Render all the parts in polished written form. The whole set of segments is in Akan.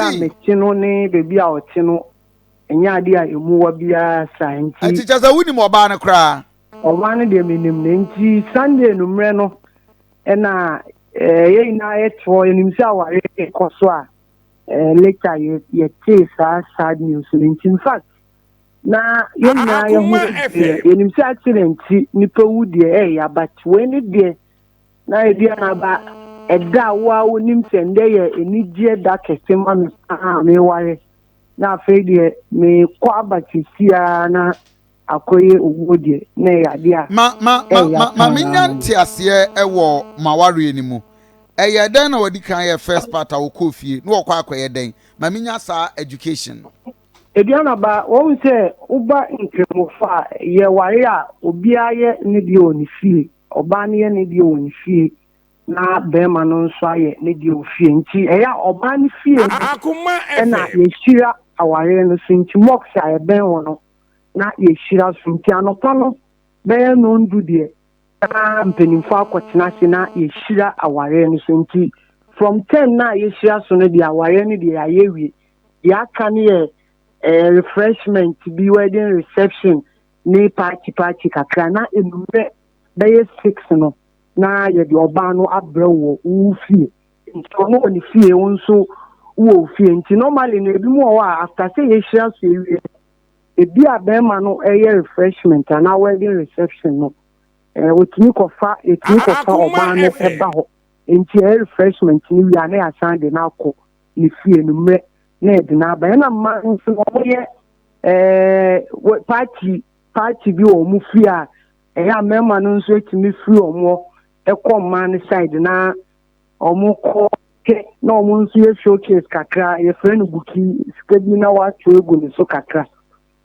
a mechino ne baby a otino enya ade a emu wa bia santi enti chaza wuni mo ba na kra oba ne de minim ne nti Sunday numre no na ye na eto enim se aware ekoso a later ye say sad news in fact na ye na ye hu enim se accident nipa wu de ya but when it de na e dia na ba eda wa onim se nde ye enigye da kesema me ware na fe de me kwa abatisia na akoye ogwodie na ya dia ma minya ntiase ewo maware ni mu eye den na wadi kan ye first part awo kofie no okwa akoye den ma minya sa education ediana ba won se uba nkremofa ye ware a obi aye ne die oni fie oba ne ye ne die oni fie na bema no nso aye ne die ofie nti eya oba ne fie Akoma na ye shira aware no so nti mox aye ben wono na ye shira so nti anopa no be no ndu de na mpenimfo akwotena se na ye shira aware no so nti from 10 na ye shira so no de aware no de aye wie ya kan ye refreshment be wedding reception ni party kakra na enumre be 6 no na ye de oba no abrewo ufie nti ono ni fie wonso wo fie nti normally na ebi mu wa after say ye share so ebi abema no refreshment and wedding reception no wotini kofa oba no eba ho nti refreshment ni wi na ya sande na akọ ni fie no mre na de na ba na ma nso wo ye party bi o mu fie a mema no nso etimi free omo man side na omo ko ke na omo nso ye showcase kakra ye friend buki skabi na wa egu ni so kakra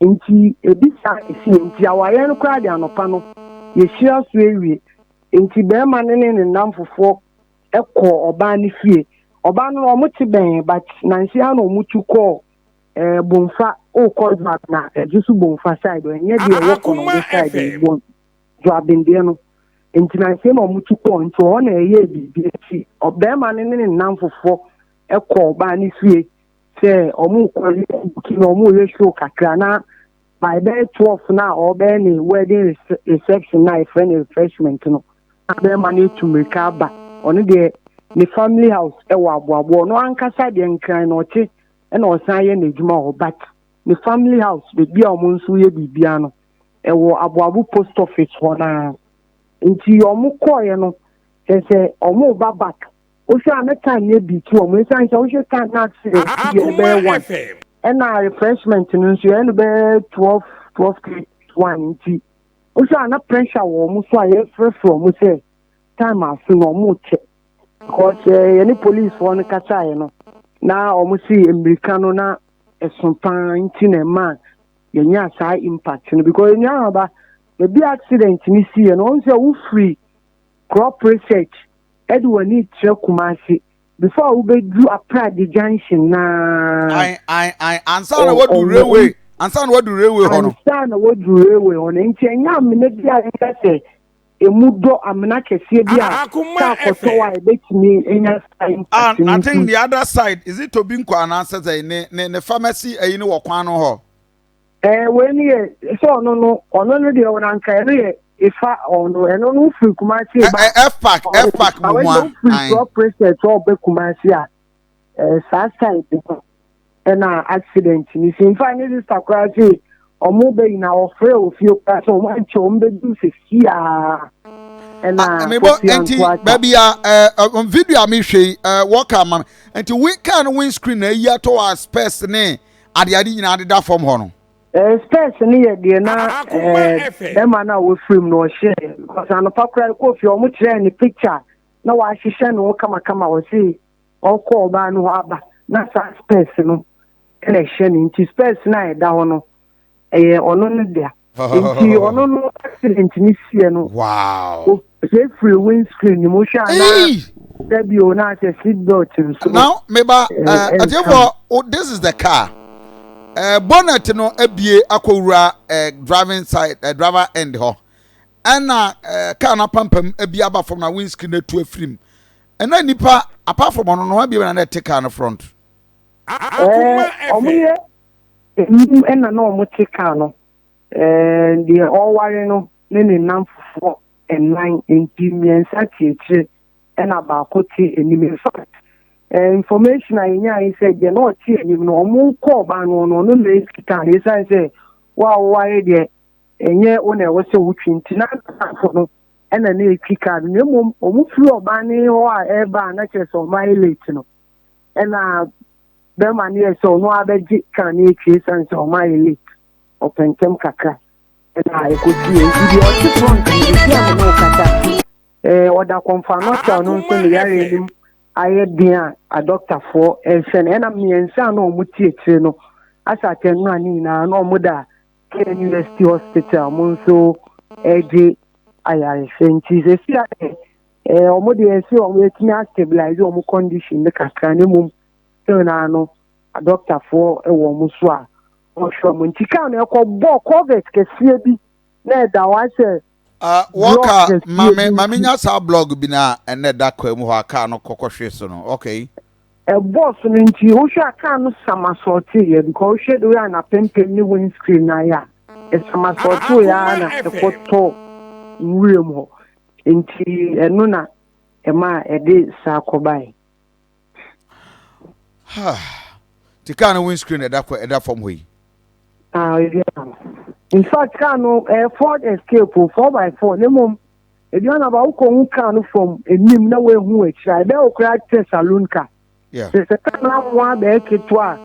nti ebisa esi nti aware no kra de anopa no ye share so ewie nti be ma ne namfofo ekọ oba ni fie oba no omo ti ben but nansi ha no omo tu ko bonfa o call back na just bonfa side enye de work on the side bon jo abende no nti nansi ma omo tu ko nti o na eye bibi eti obema ne namfofo ekọ oba ni fie say omo ko ki no omo ye show kakra na by day 12 na or be any wedding reception na friend refreshment no be money to make up on the family house ewa aboabo no ankasa de nkran no che e na osan ye na ejuma ho but the family house be bia omo nso ye bibia no ewo aboabo post office ho na nti omo koye no se omo ba back o sha na time ye bi ti omo san se o sha kan na accident be one and refreshment no so and be 12 1 nti o sha na pressure wo mo so aye from mo say time aso no mo che because any police for no kacha ye no na o mo see americano na esompan nti na man ye nya sa impact no because nya ba the be accident ni see no on say wo free crop research edwani tre kumasi before we do a Pride junction na I answer what do railway hono answer what do railway hono nti enya amene bia nkase emudo amena kese bia ka koto wa ebetimi enya time I think the other side is it Obinko answer ne pharmacy ayi ne wo kwan no ho we ni so no de wona nka re ifa ono eno no free kumasi ba F-pack mo mo ai process o be kumasi a sa side na accident ni sin fa ni this takwasi omo be na ofre ofio pa so mo anche o mbe du se sia na me bo enti baby on video am hwe work am enti we can windscreen na yi to our space ne ade nyina ade da form ho no space ni ye de na ema na we film no share because anopa kra ko fi o mo kire ni picture na wa hihye no kama o si o ko ba no aba na sa space no ele hye ni nti space na e da ho no ono ne dia nti ono no accident ni sie no wow say free windscreen ni mo sha na debi o na say seat belt so now meba this is the car bonnet no abie akowura driving side driver end ho ana car na pampam abie aba from na windscreen na to afrim ena nipa apart from no abie na take car no front Omuye ena na omutika no the ɔware no ne namfofo nnan nti mmiɛnsa tietire ɛna baako te anim. In fact information a yɛnya yi sɛ deɛ na ɔte anim no ɔmo nkɔ ɔbaa no no na ɛkita no ɛsiane sɛ wɔaware deɛ ɛnyɛ wo na ɛwɔ sɛ wotwi nti na namfo no ɛna na ɛkika no na mmom ɔmo firi ɔbaa ne hɔ a ɛreba a na kyerɛ sɛ ɔmo ayɛ late no ɛna bɛrima no yɛ sɛ ɔno abɛgye ka ne ɛtwie ɛsiane sɛ ɔmo ayɛ late ɔpɛntɛm kakra ɛna ɛkɔtie nti deɛ ɔte front no ɛsi a no kata ɔda kɔmfa no ɔkyɛ ɔno nso ne yare anim ayɛ den a adɔktafoɔ ɛhwɛ no ɛna mmiɛnsa na ɔmo tie akyire no asate no a ne nyinaa na ɔmo da Kenya University Hospital ɔmo nso ɛgye ayarehwɛ nti sɛsi a ɔmo deɛ ɛsi ɔmo ɛtumi astabilize ɔmo condition ne kakra ne mmom sɛ na no adɔktafoɔ ɛwɔ ɔmo so a ɔhwɛ ɔmo nti kaa no ɛkɔbɔ covid kɛseɛ bi na ɛda wahyɛ Waka mame nya sa blog bi na ene da kwa mu ho aka no kokɔhwe so no okay boss no nti wo hwɛ aka no samasorte yɛ because wo hwɛ de we na pempem ni windscreen na ya samasorte ya na ekoto nwurem ho nti eno na ema ede sa kɔbai tika no windscreen eda from ho yi in fact car no Ford Escape 4x4 ne mom eduana ba uko hu car no from enim na we hu akira be okra te saloon car se car na wa be keto a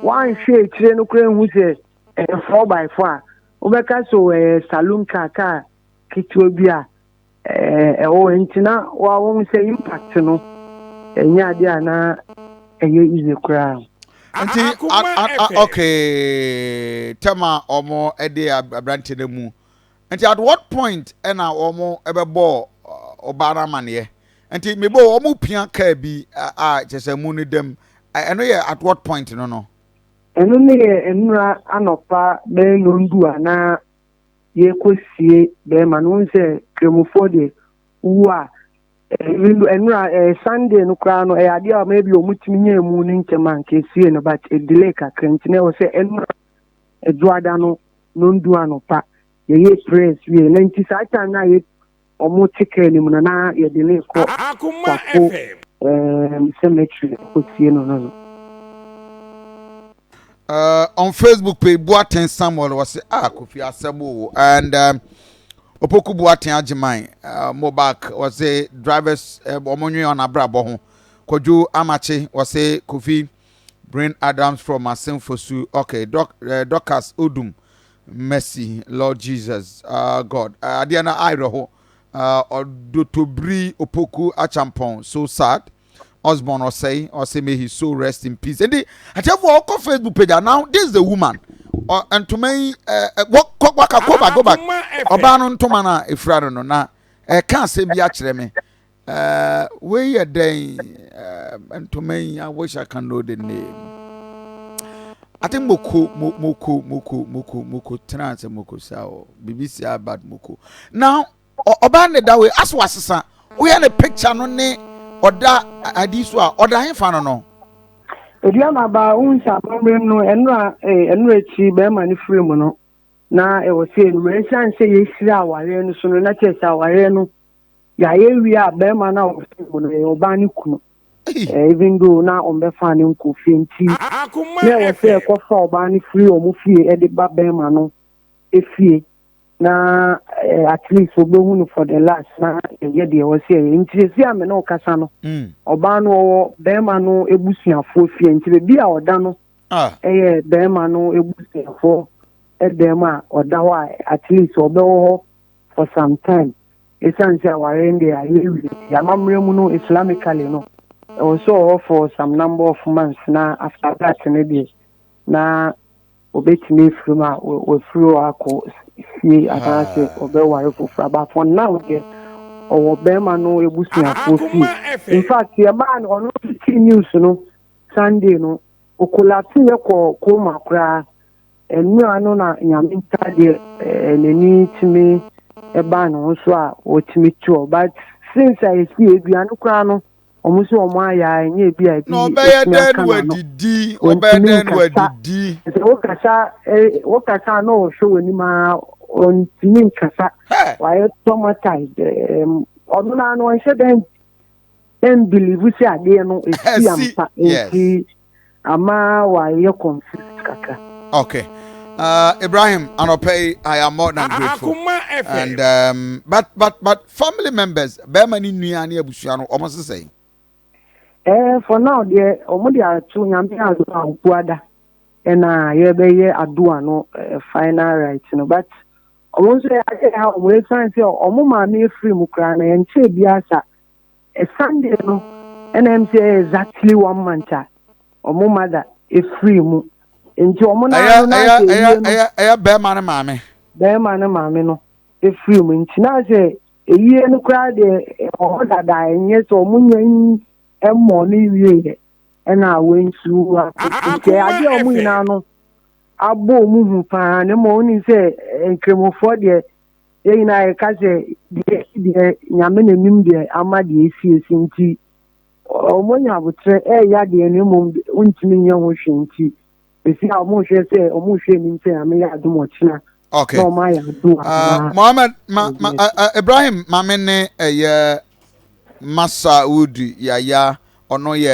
wan hwe akire no kra hu se 4x4 a obeka so saloon car keto bi a o entina wa won se impact no enya ade ana eye easy kra. Anti okay tema omo ede abrante na mu anti at what point ena omo ebebo obara mane anti mebo omo pia ka bi chese mu ne dem eno ye at what point no eno ne enura anopa be no ndu ana ye kosie be ma no nse kremufo de wa enura Sunday no kra no ade a maybe omutimi nya mu ni nkema nke sie no but a delay kakra ntine wo se enura eduada no ndu anopa ye press we na nti sa ta na ye omutika ni mu na ye delay ko Akoma FM cemetery ko sie no on Facebook page Boaten Samuel was Kofi Asebo and Opoku Boaten Ajiman Mobak was a drivers omonwe on abrabo ho Koju Amache was a Kofi Brain Adams from Asemfosu okay Docas Odum mercy Lord Jesus God Adiana Iroho Odotobri Opoku Achampon so sad Osborne or say may he so rest in peace. And I tell you, on Facebook page now. This is the woman, and to me, go back. Obanon to mana if I don't know now. Can't say be actually me. Where a day, and to me, I wish I can know the name. I think Moko Trans and Moko Sao BBC about Moko. Now, Obane that way as was son. We had a picture no ne. Oda adiswa oda hemfa no Ediama ba unsa problem no enura chi be ma ni frame no na e wo se no me san se yesira aware no so no na chesa aware no ya ye wi a be ma na wo se no e oba ni kunu even though na on be fa ni nko fi nti na wo se ko fa oba ni free o mu fie e de ba be ma no e fie na at least obohunu for the last na ye de wo se nti si ame na okasa no oba no be ma no ebusuafo fie nti be a oda no be ma no ebusuafo be ma oda ho at least obewo for some time esanse aware ndi ya mamre mu no islamically no also for some number of months na after that na obetime fruma we fru akọ fie atase obeware for about for now get or bema no ebusuafo fie in fact your man on news no Sunday no okolati ye ko makra enu anu na nyaminta de neni timi eba no so a otimi tuo but since I see eduanu kra no ọmụ sị ọmụ aya nye bi a bi no be ye den wadidi obeden wadidi wokasa no show ni ma ontimi nkasa why traumatized ọdún náà no nse den believe si ade no esi ampa enti ama why conflict kaka. Okay. Ibrahim, Anopay, I am more than grateful. And but family members, Bermani Niani Abusiano, almost the same. For now, the Omodia two Yamia Puada, and Yebe Aduano final rights, but almost I will sign say Omoma near free Mukrana and say Biasa a Sunday no, and I'm say exactly 1 month. Omomada is free mu. Nti omo na na be ma na maame no efiri mu nti na se eyi enu kra de o dada enye so omo nyan emo ni wie e na wensu nti ade omo ina no abo omo hu pa ne mo ni se enkremofo de e ina e ka se de nyame na nim de ama de esi nti omo nya botre ya de ne mo untimi nya ho hwe nti esi a omo hwe se omo hwe ni nse ame ya adumo china. Okay. No ma ya do. Mohammed Ibrahim mamene Masa Udi ya ono ye